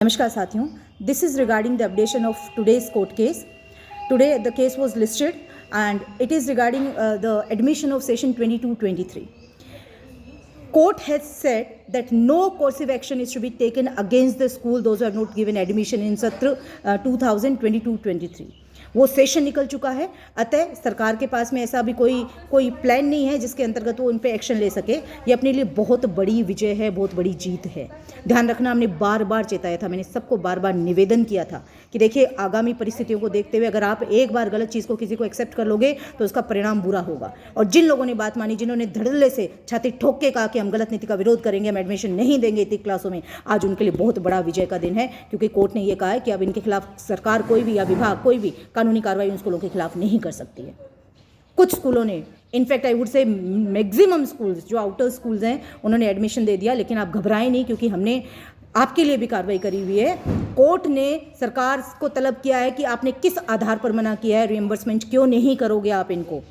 Namaskar साथियों, this is regarding the updation of today's court case. Today the case was listed and it is regarding the admission of session 22-23. Court has said that no coercive action is to be taken against the school those who have not given admission in सत्र 2022-23. वो session निकल चुका है, अतः सरकार के पास में ऐसा भी कोई प्लान नहीं है जिसके अंतर्गत वो उन पे एक्शन ले सके। ये अपने लिए बहुत बड़ी विजय है, बहुत बड़ी जीत है। ध्यान रखना, हमने बार बार चेताया था, मैंने सबको बार बार निवेदन किया था कि देखिए आगामी परिस्थितियों को देखते हुए अगर आप एक बार गलत चीज़ को किसी को एक्सेप्ट कर लोगे तो उसका परिणाम बुरा होगा। और जिन लोगों ने बात मानी, जिन्होंने धड़ल्ले से छाती ठोक के कहा कि हम गलत नीति का विरोध करेंगे, हम एडमिशन नहीं देंगे इतनी क्लासों में, आज उनके लिए बहुत बड़ा विजय का दिन है, क्योंकि कोर्ट ने यह कहा है कि अब इनके खिलाफ सरकार कोई भी या विभाग कोई भी कानूनी कार्रवाई उन स्कूलों के खिलाफ नहीं कर सकती है। कुछ स्कूलों ने, in fact I would say maximum schools जो आउटर स्कूल्स हैं उन्होंने एडमिशन दे दिया, लेकिन आप घबराएं नहीं क्योंकि हमने आपके लिए भी कार्रवाई करी हुई है। कोर्ट ने सरकार को तलब किया है कि आपने किस आधार पर मना किया है, रिएम्बर्समेंट क्यों नहीं करोगे आप इनको।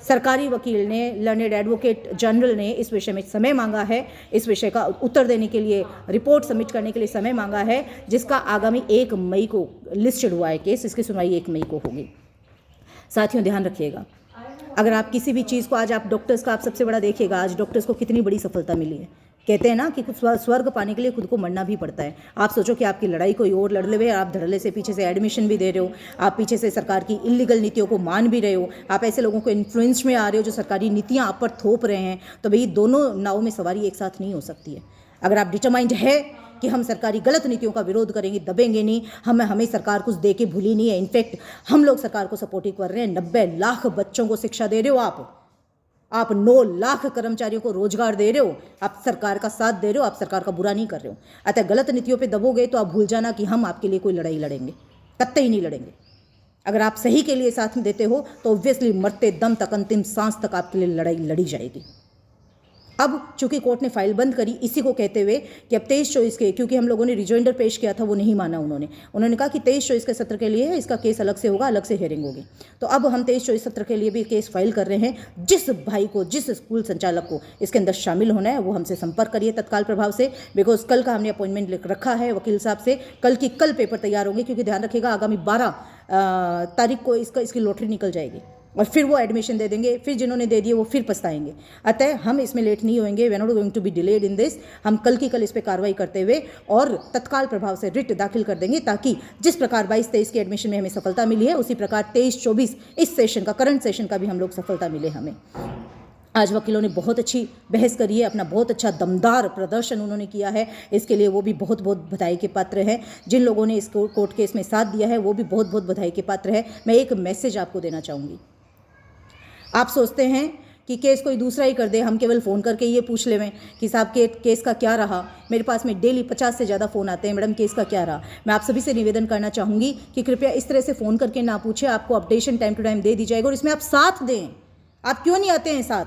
सरकारी वकील ने, लर्नेड एडवोकेट जनरल ने इस विषय में समय मांगा है, इस विषय का उत्तर देने के लिए, रिपोर्ट सबमिट करने के लिए समय मांगा है, जिसका आगामी 1 मई को लिस्टेड हुआ है केस। इसकी सुनवाई 1 मई को होगी। साथियों ध्यान रखिएगा, अगर आप किसी भी चीज़ को, आज आप डॉक्टर्स का आप सबसे बड़ा देखिएगा, आज डॉक्टर्स को कितनी बड़ी सफलता मिली है। कहते हैं ना कि कुछ स्वर्ग पाने के लिए खुद को मरना भी पड़ता है। आप सोचो कि आपकी लड़ाई कोई और लड़ ले, आप धड़ल्ले से पीछे से एडमिशन भी दे रहे हो, आप पीछे से सरकार की इलीगल नीतियों को मान भी रहे हो, आप ऐसे लोगों को इन्फ्लुएंस में आ रहे हो जो सरकारी नीतियाँ आप पर थोप रहे हैं, तो भाई दोनों नावों में सवारी एक साथ नहीं हो सकती है। अगर आप डिटरमाइंड है कि हम सरकारी गलत नीतियों का विरोध करेंगे, दबेंगे नहीं, हमें सरकार कुछ दे के भूली नहीं है। इनफैक्ट हम लोग सरकार को सपोर्टिव कर रहे हैं। 90 लाख बच्चों को शिक्षा दे रहे हो आप 9 लाख कर्मचारियों को रोजगार दे रहे हो, आप सरकार का साथ दे रहे हो, आप सरकार का बुरा नहीं कर रहे हो। अतः गलत नीतियों पे दबोगे तो आप भूल जाना कि हम आपके लिए कोई लड़ाई लड़ेंगे, कतई नहीं लड़ेंगे। अगर आप सही के लिए साथ में देते हो तो ऑब्वियसली मरते दम तक, अंतिम सांस तक आपके लिए लड़ाई लड़ी जाएगी। अब चूंकि कोर्ट ने फाइल बंद करी, इसी को कहते हुए कि अब 23-24 के, क्योंकि हम लोगों ने रिजॉइंडर पेश किया था वो नहीं माना उन्होंने कहा कि 23-24 के सत्र के लिए इसका केस अलग से होगा, अलग से हियरिंग होगी। तो अब हम 23-24 सत्र के लिए भी केस फाइल कर रहे हैं। जिस भाई को, जिस स्कूल संचालक को इसके अंदर शामिल होना है वो हमसे संपर्क करिए तत्काल प्रभाव से, बिकॉज कल का हमने अपॉइंटमेंट रखा है वकील साहब से। कल पेपर तैयार होंगे, क्योंकि ध्यान रखिएगा आगामी 12 तारीख को इसकी लॉटरी निकल जाएगी और फिर वो एडमिशन दे देंगे, फिर जिन्होंने दे दिए वो फिर पछताएंगे। अतः हम इसमें लेट नहीं होंगे, we are not going to be delayed in this. हम कल की कल इस पर कार्रवाई करते हुए और तत्काल प्रभाव से रिट दाखिल कर देंगे, ताकि जिस प्रकार 22-23 के एडमिशन में हमें सफलता मिली है उसी प्रकार 23-24 इस सेशन का, करंट सेशन का भी हम लोग सफलता मिले हमें। आज वकीलों ने बहुत अच्छी बहस करी है, अपना बहुत अच्छा दमदार प्रदर्शन उन्होंने किया है, इसके लिए वो भी बहुत बहुत बधाई के पात्र है। जिन लोगों ने इस कोर्ट केस में साथ दिया है वो भी बहुत बहुत बधाई के पात्र है। मैं एक मैसेज आपको देना चाहूँगी। आप सोचते हैं कि केस कोई दूसरा ही कर दे, हम केवल फ़ोन करके ये पूछ लें कि साहब के केस का क्या रहा। मेरे पास में डेली 50 से ज़्यादा फ़ोन आते हैं, मैडम केस का क्या रहा। मैं आप सभी से निवेदन करना चाहूँगी कि कृपया इस तरह से फ़ोन करके ना पूछे, आपको अपडेशन टाइम टू टाइम दे दी जाएगी और इसमें आप साथ दें। आप क्यों नहीं आते हैं साथ?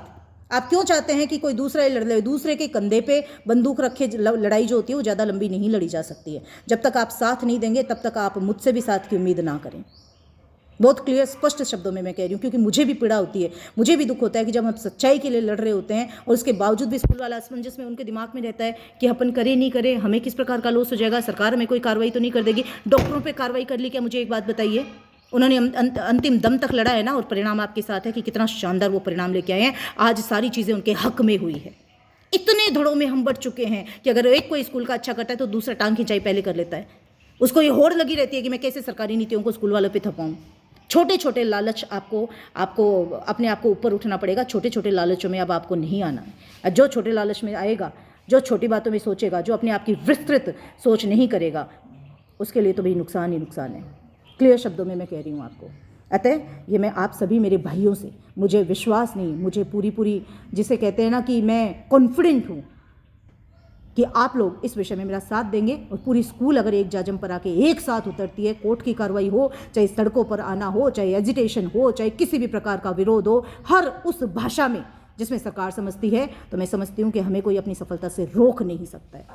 आप क्यों चाहते हैं कि कोई दूसरा ही लड़ ले? दूसरे के कंधे पे बंदूक रखे लड़ाई जो होती है वो ज़्यादा लंबी नहीं लड़ी जा सकती है। जब तक आप साथ नहीं देंगे तब तक आप मुझसे भी साथ की उम्मीद ना करें। बहुत क्लियर, स्पष्ट शब्दों में मैं कह रही हूँ, क्योंकि मुझे भी पीड़ा होती है, मुझे भी दुख होता है कि जब हम सच्चाई के लिए लड़ रहे होते हैं और उसके बावजूद भी स्कूल वाला असमंजस में उनके दिमाग में रहता है कि अपन करें नहीं करें, हमें किस प्रकार का लॉस हो जाएगा, सरकार हमें कोई कार्रवाई तो नहीं कर देगी। डॉक्टरों पे कार्रवाई कर ली क्या? मुझे एक बात बताइए, उन्होंने अंतिम दम तक लड़ा है ना, और परिणाम आपके साथ है कि कितना शानदार वो परिणाम लेके आए हैं। आज सारी चीज़ें उनके हक में हुई है। इतने धड़ों में हम बढ़ चुके हैं कि अगर एक कोई स्कूल का अच्छा करता है तो दूसरा टांग खिंचाई पहले कर लेता है। उसको ये होड़ लगी रहती है कि मैं कैसे सरकारी नीतियों को स्कूल वालों पे थपाऊं। छोटे छोटे लालच आपको अपने आप को ऊपर उठना पड़ेगा। छोटे छोटे लालचों में अब आपको नहीं आना है। जो छोटे लालच में आएगा, जो छोटी बातों में सोचेगा, जो अपने आप की विस्तृत सोच नहीं करेगा, उसके लिए तो भाई नुकसान ही नुकसान है। क्लियर शब्दों में मैं कह रही हूँ आपको। अतः ये मैं आप सभी मेरे भाइयों से, मुझे विश्वास नहीं, मुझे पूरी जिसे कहते हैं ना कि मैं कॉन्फिडेंट हूँ कि आप लोग इस विषय में मेरा साथ देंगे और पूरी स्कूल अगर एक जाजम पर आके एक साथ उतरती है, कोर्ट की कार्रवाई हो, चाहे सड़कों पर आना हो, चाहे एजिटेशन हो, चाहे किसी भी प्रकार का विरोध हो, हर उस भाषा में जिसमें सरकार समझती है, तो मैं समझती हूँ कि हमें कोई अपनी सफलता से रोक नहीं सकता है।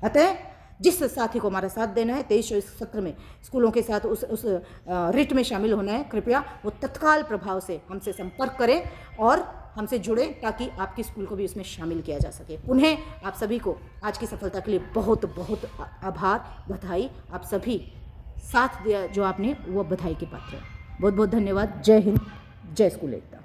अतः जिस साथी को हमारा साथ देना है 23-24 सत्र में स्कूलों के साथ उस रिट में शामिल होना है, कृपया वो तत्काल प्रभाव से हमसे संपर्क करें और हमसे जुड़े ताकि आपके स्कूल को भी उसमें शामिल किया जा सके। पुनः आप सभी को आज की सफलता के लिए बहुत बहुत आभार, बधाई। आप सभी साथ दिया जो आपने वो बधाई के पात्र हैं। बहुत बहुत धन्यवाद। जय हिंद, जय स्कूल एकता।